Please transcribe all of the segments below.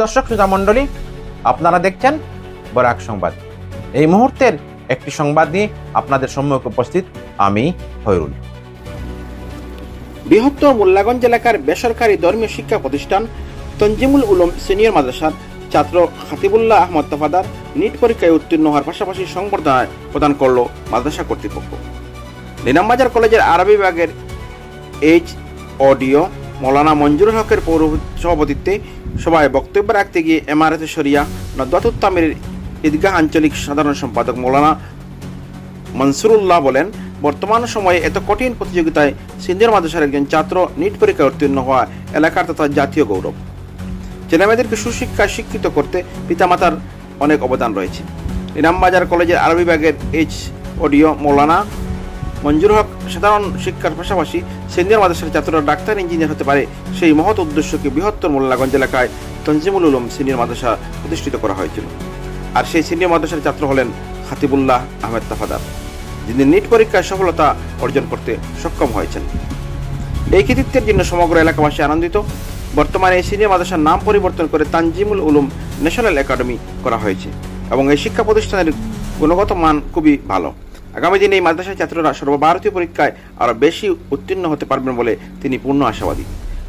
দর্শক শ্রোতা মণ্ডলী, আপনারা দেখছেন বরাক সংবাদ। এই মুহূর্তের একটি সংবাদ নিয়ে আপনাদের সম্মুখে উপস্থিত আমি খয়রুল। বৃহত্তর মোল্লাগঞ্জ এলাকার বেসরকারি ধর্মীয় শিক্ষা প্রতিষ্ঠান তনজিমুল উলুম সিনিয়র মাদ্রাসার ছাত্র খাতিবুল্লাহ আহমদ তফাদার নিট পরীক্ষায় উত্তীর্ণ হওয়ার পাশাপাশি সংবর্ধনা প্রদান করল মাদ্রাসা কর্তৃপক্ষ। নিলামবাজার কলেজের আরবি বিভাগের অডিও মৌলানা মঞ্জুরুল হকের পৌর সভাপতিত্বে সভায় বক্তব্য রাখতে গিয়ে এমআরএস শরিয়া নদওয়াতুত তামিরের ঈদগাহ আঞ্চলিক সাধারণ সম্পাদক মৌলানা মনসুরুল্লাহ বলেন, বর্তমান সময়ে এত কঠিন প্রতিযোগিতায় সিনিয়র মাদ্রাসার একজন ছাত্র নিট পরীক্ষায় উত্তীর্ণ হওয়া এলাকার তথা জাতীয় গৌরব। ছেলেমেয়েদেরকে সুশিক্ষায় শিক্ষিত করতে পিতামাতার অনেক অবদান রয়েছে। ইনামবাজার কলেজের আরবি বিভাগের অডিও মৌলানা মঞ্জুর হক সাধারণ শিক্ষার পাশাপাশি সিনিয়র মাদ্রাসার ছাত্ররা ডাক্তার ইঞ্জিনিয়ার হতে পারে, সেই মহৎ উদ্দেশ্যকে বৃহত্তর মোল্লাগঞ্জ এলাকায় তনজিমুল উলুম সিনিয়র মাদ্রাসা প্রতিষ্ঠিত করা হয়েছিল। আর সেই সিনিয়র মাদ্রাসার ছাত্র হলেন খাতিবুল্লাহ আহমেদ তফাদার, যিনি নিট পরীক্ষায় সফলতা অর্জন করতে সক্ষম হয়েছেন। এই কৃতিত্বের জন্য সমগ্র এলাকাবাসী আনন্দিত। বর্তমানে এই সিনিয়র মাদ্রাসার নাম পরিবর্তন করে তানজিমুল উলুম ন্যাশনাল একাডেমি করা হয়েছে এবং এই শিক্ষা প্রতিষ্ঠানের গুণগত মান খুবই ভালো। আগামী দিনে এই মাদ্রাসার ছাত্ররা সর্বভারতীয় পরীক্ষায় আরও বেশি উত্তীর্ণ হতে পারবেন বলে তিনি পূর্ণ আশাবাদী।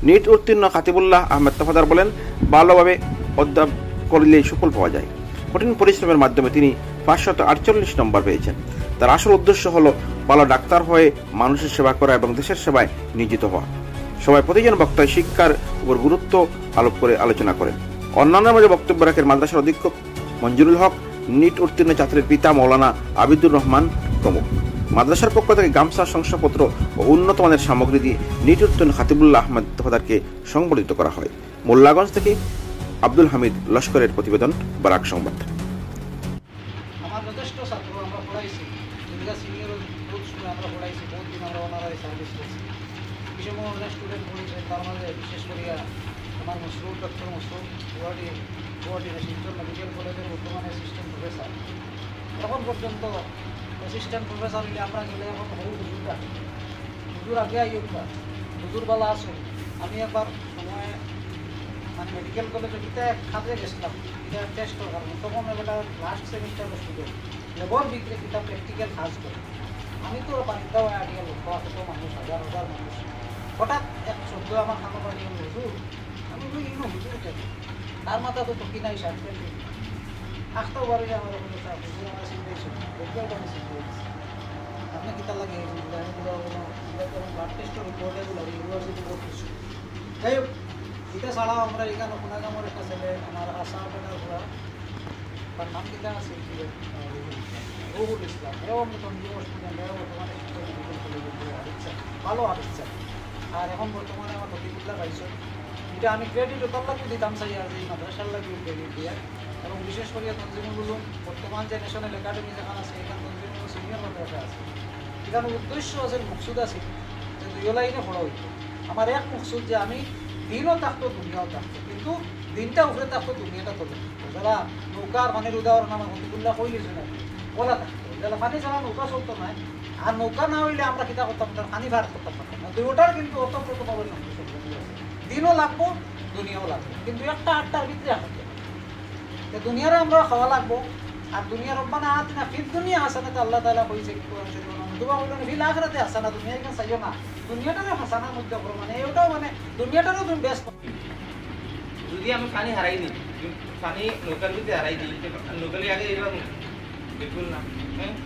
নিট উত্তীর্ণ খাতিবুল্লাহ আহমেদ তফাদার বলেন, ভালোভাবে অধ্যয়ন করলে সুফল পাওয়া যায়। কঠিন পরিশ্রমের মাধ্যমে তিনি 548 নম্বর পেয়েছেন। তার আসল উদ্দেশ্য হলো ভালো ডাক্তার হয়ে মানুষের সেবা করা এবং দেশের সেবায় নিয়োজিত হওয়া। সবাই প্রতিজন বক্তায় শিক্ষার উপর গুরুত্ব আরোপ করে আলোচনা করেন। অন্যান্যের মাঝে বক্তব্য রাখেন মাদ্রাসার অধীক্ষক মঞ্জুরুল হক, নিট উত্তীর্ণ ছাত্রের পিতা মৌলানা আবিদুর রহমান প্রমুখ। মাদ্রাসার পক্ষ থেকে গামছা, শংসাপত্র ও উন্নত মানের সামগ্রী দিয়ে নিট উত্তীর্ণ খাতিবুল্লাহ আহমেদ তফাদারকে সংবর্ধিত করা হয়। মোল্লাগঞ্জ থেকে আব্দুল হামিদ লস্করের প্রতিবেদন, বরাক সংবাদ। আমার যথেষ্ট ছাত্র আমরা পড়াইছি, সিনিয়র আমরা পড়াইছি, বহুত দিন আমরা ওনারা সার্ভিস করছি। এই সময় অনেক স্টুডেন্ট পড়েছেন, তার মাঝে বিশেষ করিয়া আমার মসরুর ডক্টর মসরুর গুয়াহাটি শিলচর মেডিকেল কলেজের বর্তমানে অ্যাসিস্ট্যান্ট প্রফেসর। তখন পর্যন্ত অ্যাসিস্ট্যান্ট প্রফেসর হইলে আমরা গেলে এখন বহু হুজুর আগে আইবা হুজুরবালা আসুন। আমি একবার সময় মানে মেডিকেল কলেজে গীতা খাতে গেছিলাম, এটা টেস্টের কারণে। তখন এটা লাস্ট সেমিস্টারের স্টুডেন্ট লেবর ভিতরে কিতা প্র্যাকটিক্যাল কাজ করে। আমি তো পানিটাও আগে লোক কত মানুষ, হাজার হাজার মানুষ। হঠাৎ এক শব্দ আমার খাতা পানি হুজুর, আমি বলি হুজুর কেন? তার মাথা তো টকি নাই, শার্ট প্যান্ট আসতেও পারে যে আমার হুজুর আমার সিচুয়েশন আপনি কিতা লাগে এগুলো ব্লাড টেস্টের রিপোর্ট এগুলো ইউনিভার্সিটি বহুত কিছু। যাই হোক, এটা ছাড়াও আমরা এখানে কোনাগামর একটা ছেলে আমার আশা পেটার ঘোরা, তার নাম কিতা আছে রুহুল ইসলাম, এও তঞ্জিমুল স্টুডেন্ট, এও বর্তমানে ভালো আদিচ্ছে। আর এখন বর্তমানে আমার নদীগুলা পাইছে, এটা আমি ক্রেডিট ওটার দিতাম চাই আর এই মাদ্রাসার লাগে ক্রেডিট দিয়ে। এবং বিশেষ করে তঞ্জিমুল উলুম বর্তমান যে ন্যাশনাল একাডেমি যেখানে আছে, এখানে তঞ্জিমুল সিনিয়র মাদ্রাসা আছে। এখানে উদ্দেশ্য আছে, মকসুদ আছে যে দুই লাইনে পড়া হইত। আমার এক মকসুদ যে আমি দিনও থাকতো দুনিয়াও থাকতো, কিন্তু দিনটা উপরে থাকতো দুনিয়াটা তোলে। যারা নৌকার পানির উদাহরণ আমার হতিকুল্লাহ কইলে শুনে ওলা থাকতো, যারা পানি ছাড়া নৌকা চলতো না। আর নৌকা না হইলে আমরা কিতা করতাম, পানি ভার করতাম পারতাম না। দুইটার কিন্তু অতপ্রত পাবো দিনও লাগবো দুনিয়াও লাগবে, কিন্তু একটা আটটার ভিতরে আসতে দুনিয়ারে আমরা খাওয়া লাগবো। আর দুনিয়া রব্বানা আতিনা ফিদ দুনিয়া হাসানাত, আল্লাহ তাআলা কইছে কি দুয়া হইল ফিল আখিরাতি হাসানাত, দুনিয়া কেন চাইও না, দুনিয়াটারে হাসানার মধ্যে করো। মানে এটাও মানে দুনিয়াটারও তুমি বেস্ট। যদি আমি পানি হারাই দিই, পানি নৌকার ভিতরে হারাই দিই, নৌকার আগে এরকম বিলকুল না।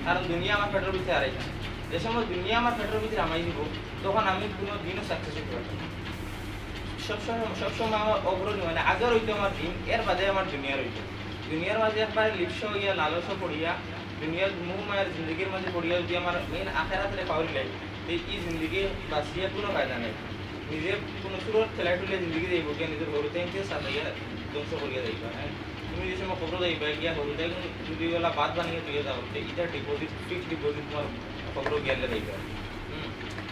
কারণ দুনিয়া আমার পেটের ভিতরে হারাই না। যে সময় দুনিয়া আমার পেটের ভিতরে আমাই দিব, তখন আমি কোনো দিনও সাকসেস হতে পারবো না। সবসময় আমার অগ্রণী, মানে আগের হইতো আমার দিন, এর বাদে আমার দুনিয়ার হইতো। দুনিয়ার মাঝে একবার লিপ্স হইয়া লালস পড়িয়া দুনিয়ার মুহ মায়ের জিন্দগির মাঝে পড়িয়া যদি আমার মেন আখেরাতে পাওয়ার লাগে, এই জিন্দগি বাঁচিয়ে কোনো ফায়দা নেই। নিজে কোনো সুরত খেলাই টুলে জিন্দগি যাইব গিয়া নিজের গরুতে সাজাইয়া ধ্বংস করিয়া যাইবা। তুমি যে সময় খবর যাইবা গিয়া গরুতে যদি ওলা বাদ বানিয়ে দিয়ে যাও, এটা ডিপোজিট ফিক্সড ডিপোজিট তোমার খবর গিয়ালে যাইবা।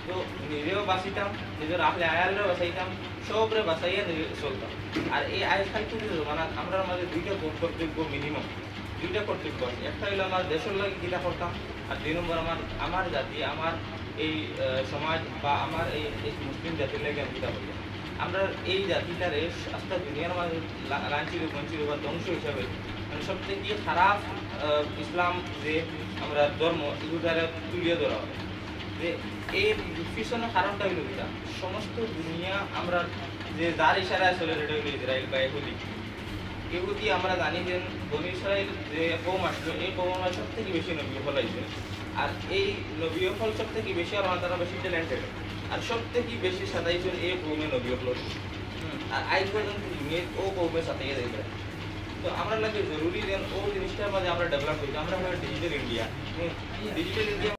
তো নিজেও বাঁচিতাম, নিজের আহলে আয়ালেও বাঁচাইতাম, সবরে বাঁচাইয়া নিজে চলতাম। আর এই আজকাল কিন্তু মানে আমরা মাঝে দুইটা কর্তব্য, মিনিমাম দুইটা কর্তব্য আছে। একটা হইলো আমার দেশের লাগে কিতা করতাম, আর 2 নম্বর আমার জাতি, আমার এই সমাজ বা আমার এই মুসলিম জাতির লাগে আমি কিতা করতাম। আমরা এই জাতিটারে আস্তে দুনিয়ার মাঝে লাঞ্ছিত বঞ্চিত বা ধ্বংস হিসাবে মানে সবথেকে খারাপ ইসলাম যে আমরা ধর্ম এগুলারে তুলিয়ে ধরা হয় যে এর পিছনে কারণটা হইল কিনা সমস্ত দুনিয়া আমরা যে যার ইশারায় চলে সেটা হইল ইসরায়েল বা এহুদি এহুদি আমরা জানি যে বনি ইসরায়েল যে কৌম আসলো এই কৌমের সব থেকে বেশি নবী ফল হয়েছে আর এই নবী ফল সব থেকে বেশি আর তারা বেশি ট্যালেন্টেড আর সব থেকে বেশি সাতাইজন এই কৌমে নবী ফল আর আজ পর্যন্ত দুনিয়া ও কৌমের সাথে দেখবে তো আমরা লাগে জরুরি যেন ও জিনিসটার মাঝে আমরা ডেভেলপ করি আমরা ডিজিটাল ইন্ডিয়া ডিজিটাল ইন্ডিয়া